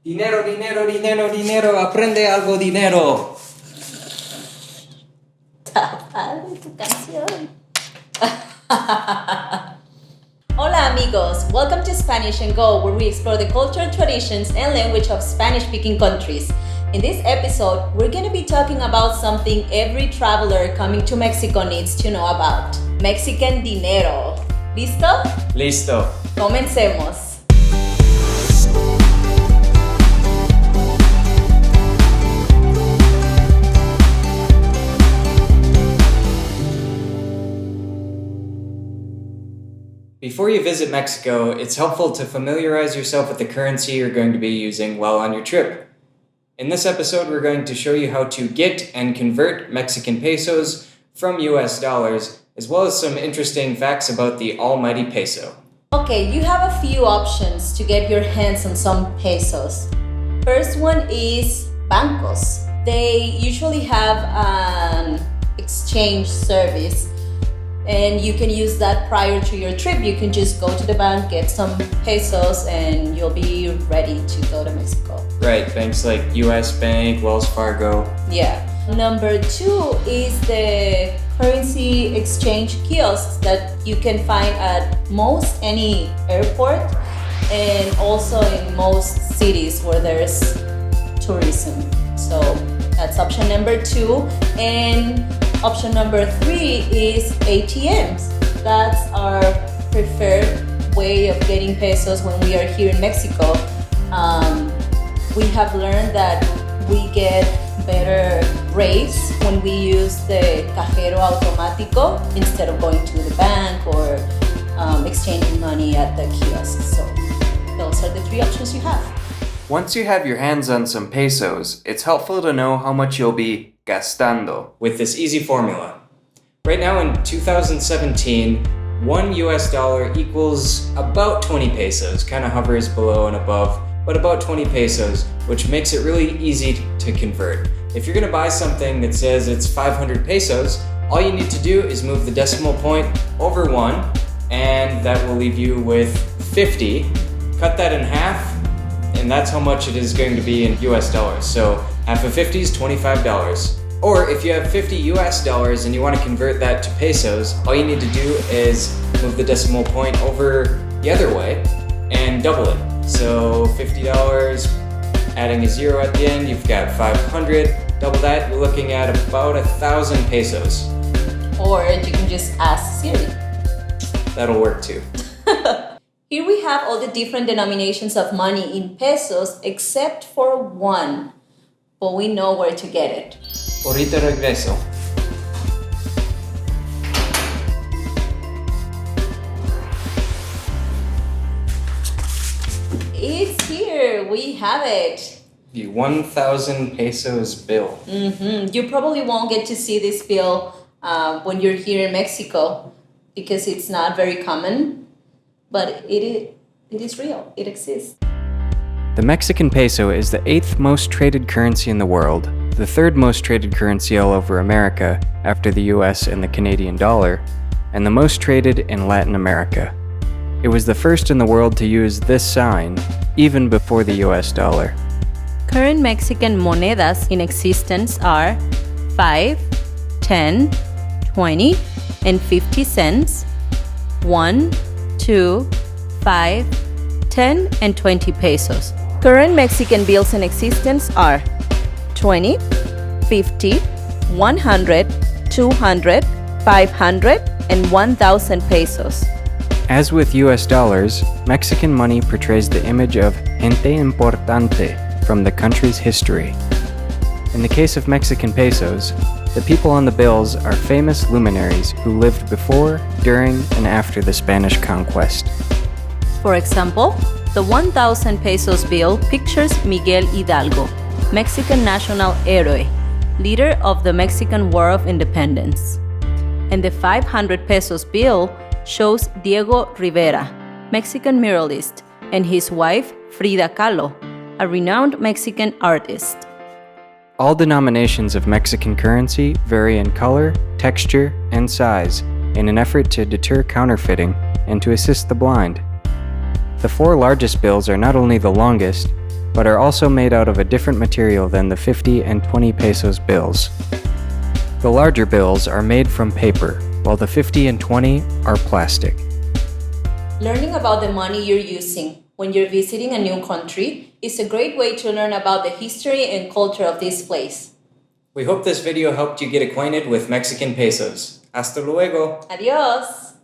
Dinero, dinero, dinero, dinero, aprende algo, dinero. Está padre tu canción. Hola amigos, welcome to Spanish and Go, where we explore the culture, traditions, and language of Spanish-speaking countries. In this episode, we're going to be talking about something every traveler coming to Mexico needs to know about. Mexican dinero. ¿Listo? Listo. Comencemos. Before you visit Mexico, it's helpful to familiarize yourself with the currency you're going to be using while on your trip. In this episode, we're going to show you how to get and convert Mexican pesos from US dollars, as well as some interesting facts about the almighty peso. Okay, you have a few options to get your hands on some pesos. First one is bancos. They usually have an exchange service, and you can use that prior to your trip. You can just go to the bank, get some pesos, and you'll be ready to go to Mexico. Right, banks like US Bank, Wells Fargo. Yeah. Number two is the currency exchange kiosks that you can find at most any airport and also in most cities where there's tourism. So that's option number two. And option number three is ATMs. That's our preferred way of getting pesos when we are here in Mexico. We have learned that we get better rates when we use the cajero automático instead of going to the bank or exchanging money at the kiosk. So those are the three options you have. Once you have your hands on some pesos, it's helpful to know how much you'll be gastando with this easy formula. Right now in 2017, $1 US equals about 20 pesos, kind of hovers below and above, but about 20 pesos, which makes it really easy to convert. If you're gonna buy something that says it's 500 pesos, all you need to do is move the decimal point over 1, and that will leave you with 50. Cut that in half, and that's how much it is going to be in US dollars. So half of 50 is $25. Or if you have 50 US dollars and you want to convert that to pesos, all you need to do is move the decimal point over the other way and double it. So $50, adding a zero at the end, you've got 500. Double that, you're looking at about 1,000 pesos. Or you can just ask Siri. That'll work too. Here we have all the different denominations of money in pesos except for one, but we know where to get it. Ahorita regreso. It's here, we have it. The 1,000 pesos bill. You probably won't get to see this bill when you're here in Mexico because it's not very common, but it is real, it exists. The Mexican peso is the 8th most traded currency in the world, the 3rd most traded currency all over America after the US and the Canadian dollar, and the most traded in Latin America. It was the first in the world to use this sign, even before the US dollar. Current Mexican monedas in existence are 5, 10, 20, and 50 cents, 1, 2, 5, 10, and 20 pesos. Current Mexican bills in existence are 20, 50, 100, 200, 500, and 1,000 pesos. As with US dollars, Mexican money portrays the image of gente importante from the country's history. In the case of Mexican pesos, the people on the bills are famous luminaries who lived before, during, and after the Spanish conquest. For example, the 1,000 pesos bill pictures Miguel Hidalgo, Mexican national héroe, leader of the Mexican War of Independence. And the 500 pesos bill shows Diego Rivera, Mexican muralist, and his wife Frida Kahlo, a renowned Mexican artist. All denominations of Mexican currency vary in color, texture, and size in an effort to deter counterfeiting and to assist the blind. The 4 largest bills are not only the longest, but are also made out of a different material than the 50 and 20 pesos bills. The larger bills are made from paper, while the 50 and 20 are plastic. Learning about the money you're using when you're visiting a new country is a great way to learn about the history and culture of this place. We hope this video helped you get acquainted with Mexican pesos. Hasta luego! Adios!